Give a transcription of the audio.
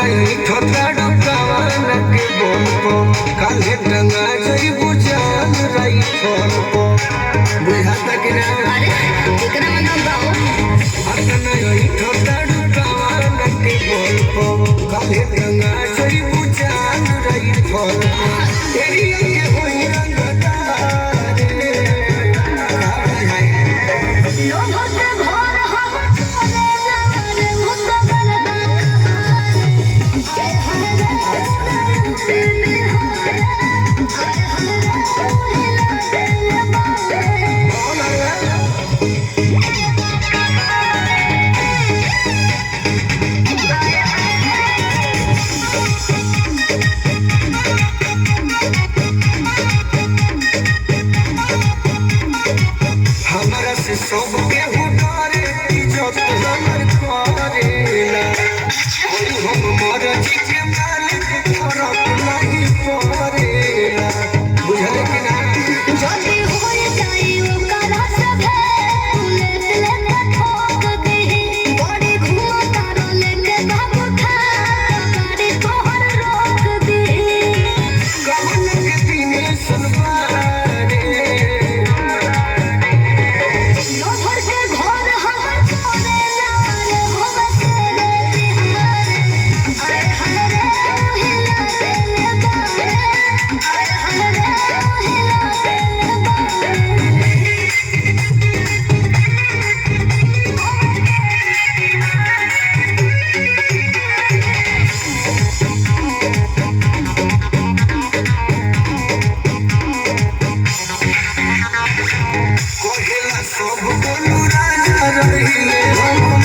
नहीं ठोठाड़ो कावन के बोल को काले टंगा जई बुझान रही फोन को बुझाता कि ना अरे कितना मतलब गाओ अरे नहीं ठोठाड़ो कावन के बोल को काले टंगा जई बुझान रही फोन को तेरी ये होई रंगदार लोगों से भोर हो चले जाने मुद्दा गलता आए हमारे तेरे होते आए हमारे हिला हमरा से सब के हुडारे इज्जत हमर करेला हम मर जी के मालिक फरक नहीं पड़ेला बुझले कि ना जोती होए जाई ओकरा सभे बुलेट लेके ठोक दे बड़ी घुमा तारो लेके बाबू खा गाड़ी तोहर रोक दे कमल के दिने सुनवारे लोभर के घर हमर छोड़े लाल होवे तेरे बिहारे आए हमारे हिला तेरे बारे आए हमारे हिला तेरे कोहेला सब बोलू राजा रहिले हम